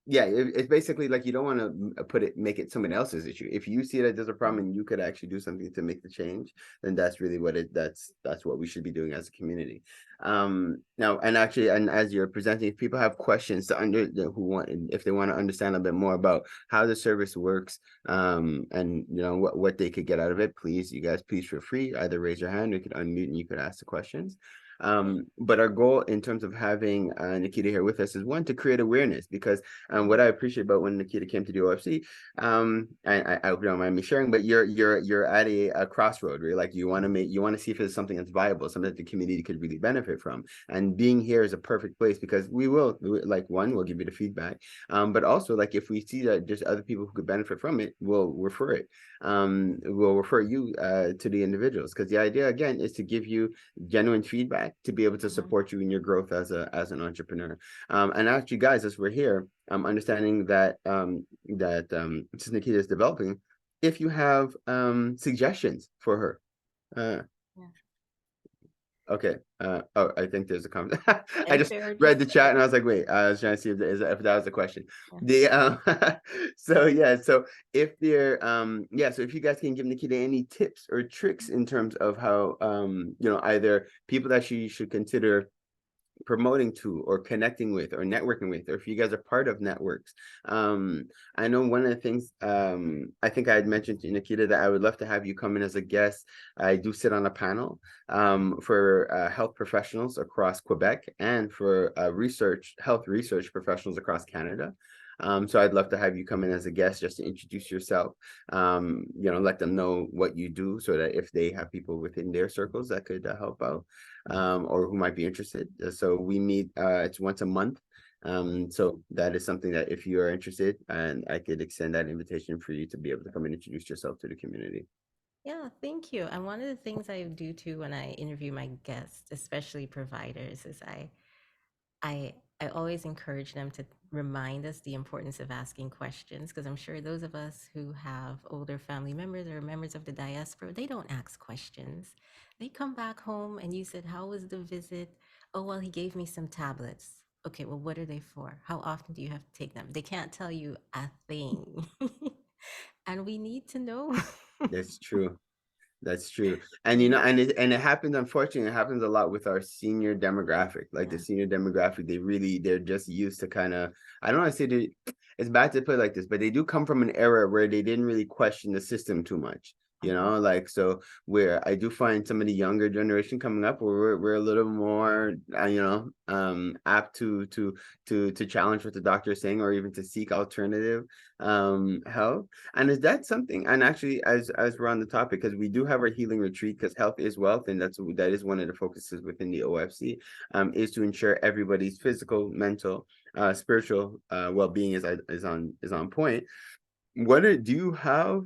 it's basically like you don't want to make it someone else's issue. If you see that there's a problem and you could actually do something to make the change, then that's really that's what we should be doing as a community. Now and actually, and as you're presenting, if people have questions if they want to understand a bit more about how the service works, and what they could get out of it, please feel free, either raise your hand or you could unmute and you could ask the questions. But our goal in terms of having Nikita here with us is one, to create awareness, because what I appreciate about when Nikita came to do OFC, I hope you don't mind me sharing, but you're at a crossroad where like you want to see if it's something that's viable, something that the community could really benefit from. And being here is a perfect place because we'll give you the feedback, but also like if we see that there's other people who could benefit from it, we'll refer it. We'll refer you to the individuals, because the idea again is to give you genuine feedback to be able to support you in your growth as an entrepreneur. And actually, guys, as we're here, I'm understanding that since Nikita is developing, if you have suggestions for her, Yeah. Okay. Oh, I think there's a comment. I And just Pharaoh read just the said chat it. and I was like, wait, I was trying to see if that was the question. Yeah. The so yeah, so if there yeah, so if you guys can give Nikita any tips or tricks in terms of how you know, either people that she should consider promoting to or connecting with or networking with, or if you guys are part of networks. I know one of the things, I think I had mentioned to Nikita that I would love to have you come in as a guest. I do sit on a panel for health professionals across Quebec and for health research professionals across Canada. So I'd love to have you come in as a guest just to introduce yourself, you know, let them know what you do so that if they have people within their circles that could help out, or who might be interested. So we meet, it's once a month. So that is something that if you are interested, and I could extend that invitation for you to be able to come and introduce yourself to the community. Yeah, thank you. And one of the things I do too when I interview my guests, especially providers, is I always encourage them to remind us the importance of asking questions, because I'm sure those of us who have older family members or members of the diaspora, they don't ask questions. They come back home and you said, "How was the visit?" "Oh, well, he gave me some tablets." "Okay, well, what are they for? How often do you have to take them?" They can't tell you a thing. And we need to know. That's true. That's true. And you know, and it happens, unfortunately, it happens a lot with our senior demographic. Like the Yeah. senior demographic, they're just used to kind of, I don't want to say it's bad to put it like this, but they do come from an era where they didn't really question the system too much. You know, like, so where I do find some of the younger generation coming up where we're a little more you know, apt to challenge what the doctor is saying or even to seek alternative help. And is that something, and actually as we're on the topic, because we do have our healing retreat, because health is wealth, and that is one of the focuses within the OFC, is to ensure everybody's physical, mental, spiritual well-being is on point. Do you have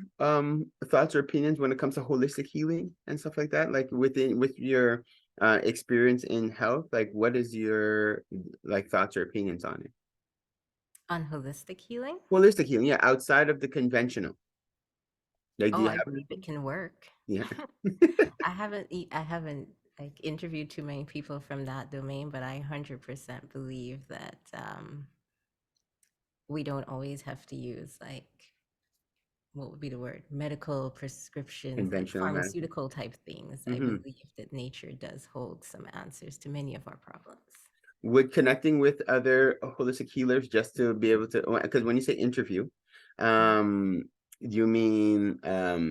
thoughts or opinions when it comes to holistic healing and stuff like that? Like with your experience in health, like what is your like thoughts or opinions on it? On holistic healing? Holistic healing, yeah, outside of the conventional. Like, do Oh, you I have believe it can work. yeah. I haven't like interviewed too many people from that domain, but I 100% believe that we don't always have to use like, what would be the word? Medical prescriptions, like Conventional medicine. pharmaceutical type things. I Hmm. believe that nature does hold some answers to many of our problems. Would connecting with other holistic healers just to be able to, because when you say interview, do you mean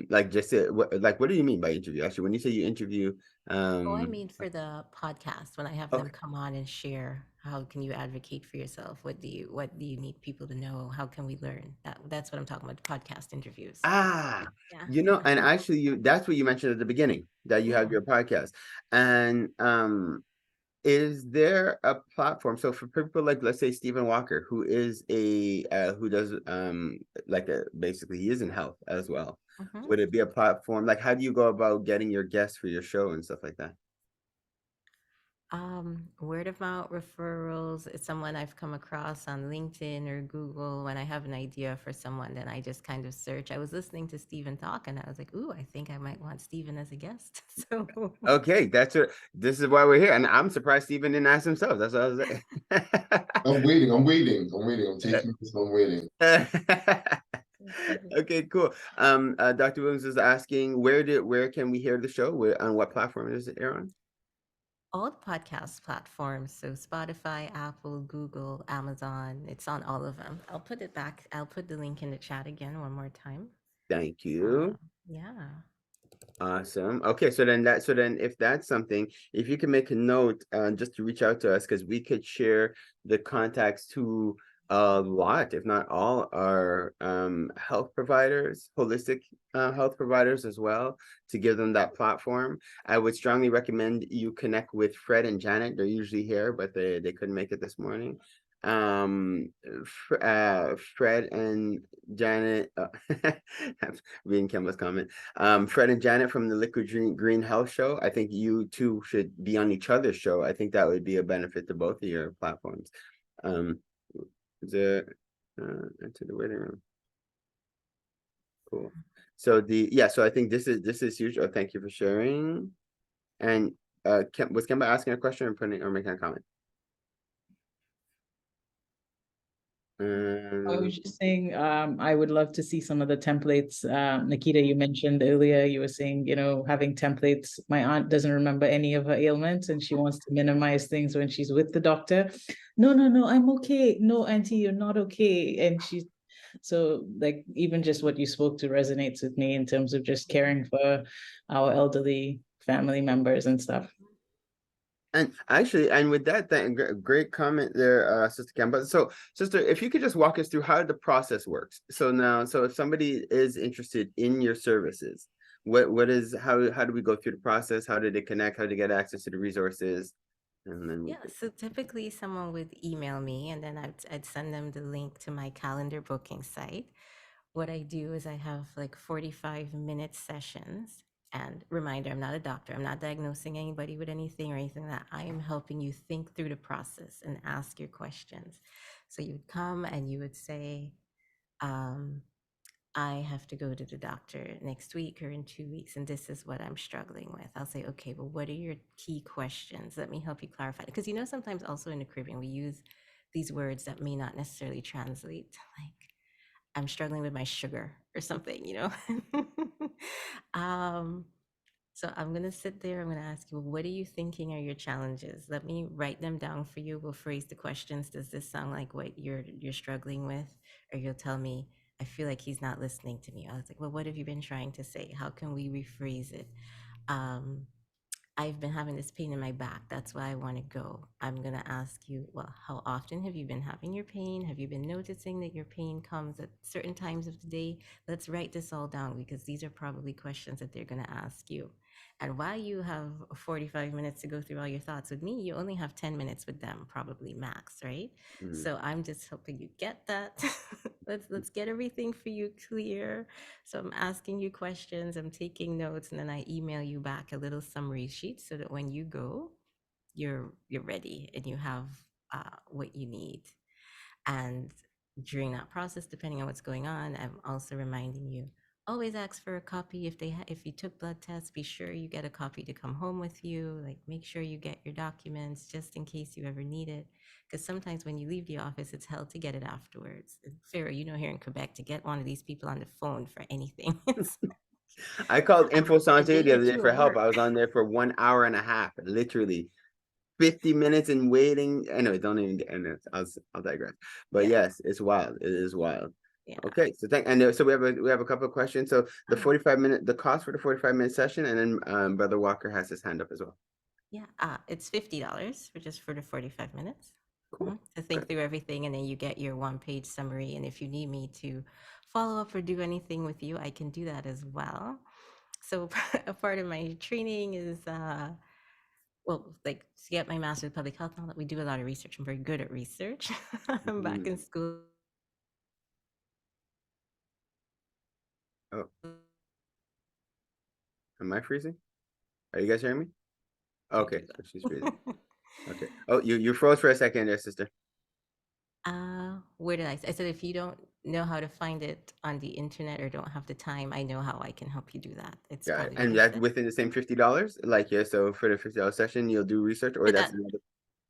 like just what do you mean by interview? Actually, when you say you interview, Oh, I mean for the podcast, when I have them okay. come on and share, how can you advocate for yourself? What do you need people to know? How can we learn? That's what I'm talking about, the podcast interviews. Yeah. You know, and actually that's what you mentioned at the beginning, that you have Yeah. your podcast. And is there a platform, so for people like, let's say, Stephen Walker, who is a who does like basically he is in health as well, Mhm. would it be a platform, like how do you go about getting your guests for your show and stuff like that? Word of mouth referrals. It's someone I've come across on LinkedIn or Google. When I have an idea for someone, then I just kind of search. I was listening to Stephen talk and I was like, ooh, I think I might want Stephen as a guest. So Okay, this is why we're here, and I'm surprised Stephen didn't ask himself. That's what I was saying. I'm taking this, I'm waiting. Okay, cool. Dr. Williams is asking, where can we hear the show? On what platform does it air on? all the podcast platforms, so Spotify, Apple, Google, Amazon, it's on all of them. I'll put the link in the chat again one more time. Thank you. Yeah. Awesome. Okay, so then if that's something, if you can make a note just to reach out to us, because we could share the contacts to a lot, if not all, our health providers, holistic health providers as well, to give them that platform. I would strongly recommend you connect with Fred and Janet. They're usually here, but they couldn't make it this morning. Fred and Janet, reading Kemba's comment. Fred and Janet from the Liquid Green Health Show. I think you two should be on each other's show. I think that would be a benefit to both of your platforms. Enter the waiting room. Cool. So so I think this is huge. Oh, thank you for sharing. And was Kemba asking a question or making a comment? I was just saying, I would love to see some of the templates. Nikita, you mentioned earlier, you were saying, having templates. My aunt doesn't remember any of her ailments and she wants to minimize things when she's with the doctor. No, I'm okay. No, auntie, you're not okay. And so like, even just what you spoke to resonates with me in terms of just caring for our elderly family members and stuff. And actually, and with that, great comment there, Sister Kemba. So, Sister, if you could just walk us through how the process works. So if somebody is interested in your services, how do we go through the process? How did they connect? How did they get access to the resources? And then So typically someone would email me and then I'd send them the link to my calendar booking site. What I do is I have like 45-minute sessions. And reminder, I'm not a doctor. I'm not diagnosing anybody with anything or anything like that. I am helping you think through the process and ask your questions. So you would come and you would say, I have to go to the doctor next week or in 2 weeks, and this is what I'm struggling with. I'll say, okay, well, what are your key questions? Let me help you clarify. Because sometimes also in the Caribbean, we use these words that may not necessarily translate, like I'm struggling with my sugar or something, So I'm going to sit there. I'm going to ask you, what are you thinking are your challenges? Let me write them down for you. We'll phrase the questions. Does this sound like what you're struggling with? Or you'll tell me, I feel like he's not listening to me. I was like, well, what have you been trying to say? How can we rephrase it? I've been having this pain in my back. That's why I want to go. I'm going to ask you, well, how often have you been having your pain? Have you been noticing that your pain comes at certain times of the day? Let's write this all down because these are probably questions that they're going to ask you. And while you have 45 minutes to go through all your thoughts with me, you only have 10 minutes with them, probably max, right? So I'm just helping you get that. Let's get everything for you clear. So I'm asking you questions, I'm taking notes, and then I email you back a little summary sheet so that when you go, you're ready and you have what you need. And during that process, depending on what's going on, I'm also reminding you, always ask for a copy. If you took blood tests, be sure you get a copy to come home with you. Like, make sure you get your documents just in case you ever need it. Because sometimes when you leave the office, it's hell to get it afterwards. And Pharaoh, here in Quebec, to get one of these people on the phone for anything. I called Info Santé they the other hit day you for at help. work. I was on there for 1 hour and a half, literally 50 minutes in waiting. Anyway, don't even get into it. I'll digress. But yes, it's wild. It is wild. Yeah. Okay, so so we have a couple of questions. So the cost for the 45-minute session, and then Brother Walker has his hand up as well. Yeah, it's $50 for the 45 minutes. Cool. To think through everything, and then you get your one-page summary. And if you need me to follow up or do anything with you, I can do that as well. So a part of my training is like to get my master's of public health and all that, we do a lot of research. I'm very good at research. I'm back in school. Oh, am I freezing? Are you guys hearing me? Okay, so she's freezing. Okay. Oh, you froze for a second there, sister. Where did I said if you don't know how to find it on the internet or don't have the time, I know how I can help you do that. It's Yeah, and that's within the same $50. Like, yeah, so for the $50 session, you'll do research, or that's another.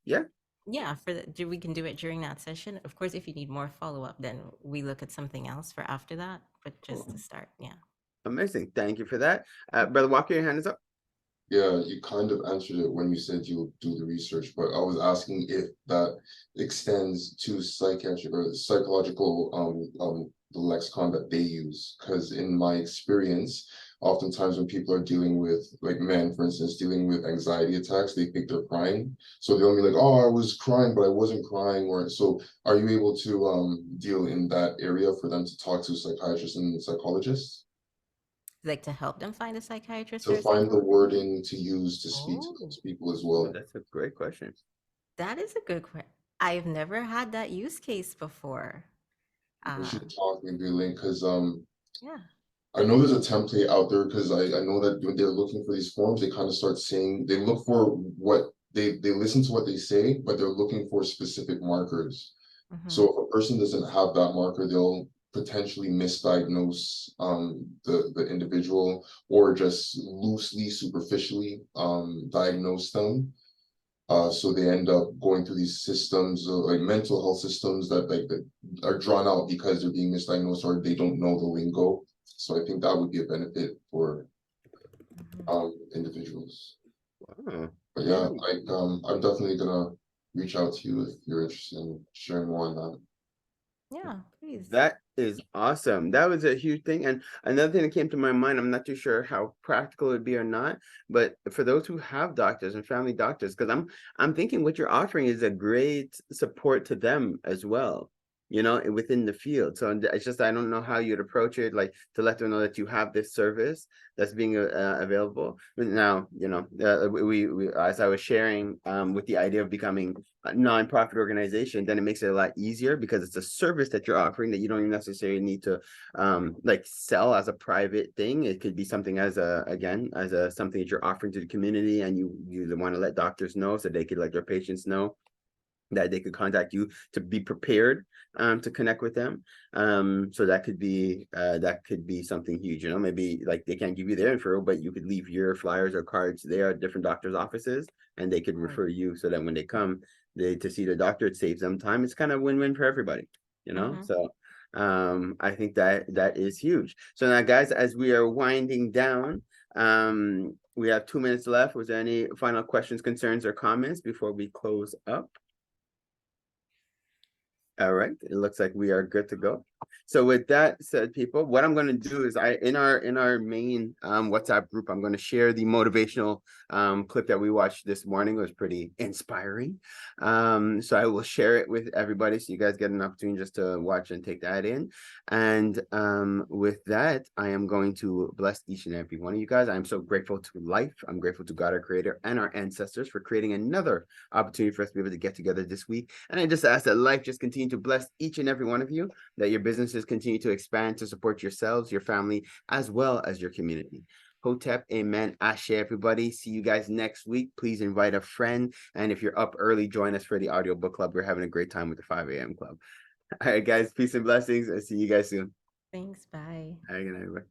Yeah. Yeah, we can do it during that session. Of course, if you need more follow-up, then we look at something else for after that. But just to start, yeah. Amazing. Thank you for that. Brother Walker, your hand is up. Yeah, you kind of answered it when you said you'll do the research, but I was asking if that extends to psychiatric or psychological the lexicon that they use. Because in my experience, oftentimes when people are dealing with, like men, for instance, dealing with anxiety attacks, they think they're crying. So they'll be like, oh, I was crying, but I wasn't crying. Or so are you able to deal in that area for them to talk to psychiatrists and psychologists? Like to help them find a psychiatrist To or a find the psychologist? wording to use to speak to those people as well. That's a great question. That is a good question. I've never had that use case before. We should talk maybe link because yeah. I know there's a template out there because I know that when they're looking for these forms, they kind of start saying they look for what they listen to what they say, but they're looking for specific markers. So if a person doesn't have that marker, they'll potentially misdiagnose the individual, or just loosely, superficially diagnose them. So they end up going through these systems, like mental health systems that that are drawn out because they're being misdiagnosed or they don't know the lingo. So I think that would be a benefit for individuals. Wow. But yeah, like I'm definitely gonna reach out to you if you're interested in sharing more on that. Yeah, please. That is awesome. That was a huge thing. And another thing that came to my mind, I'm not too sure how practical it would be or not, but for those who have doctors and family doctors, because I'm thinking what you're offering is a great support to them as well, you know, within the field. So it's just, I don't know how you'd approach it, like to let them know that you have this service that's being available. But now, you know, we as I was sharing with the idea of becoming a nonprofit organization, then it makes it a lot easier because it's a service that you're offering that you don't even necessarily need to like sell as a private thing. It could be something as something that you're offering to the community, and you want to let doctors know so they could let their patients know that they could contact you to be prepared to connect with them. So that could be something huge, you know, maybe like they can't give you their info, but you could leave your flyers or cards there at different doctors' offices, and they could refer you so that when they come to see the doctor, it saves them time. It's kind of win-win for everybody, you know. So I think that is huge. So now, guys, as we are winding down, we have 2 minutes left. Was there any final questions, concerns, or comments before we close up? All right, it looks like we are good to go. So with that said, people, what I'm going to do is in our main WhatsApp group, I'm going to share the motivational clip that we watched this morning. It was pretty inspiring. So I will share it with everybody so you guys get an opportunity just to watch and take that in. And with that, I am going to bless each and every one of you guys. I'm so grateful to life. I'm grateful to God, our creator, and our ancestors for creating another opportunity for us to be able to get together this week. And I just ask that life just continue to bless each and every one of you, that your businesses continue to expand to support yourselves, your family, as well as your community. Hotep, amen, ashe, everybody. See you guys next week. Please invite a friend. And if you're up early, join us for the audio book club. We're having a great time with the 5 a.m. club. All right, guys, peace and blessings. I'll see you guys soon. Thanks. Bye. All right, good night, everybody.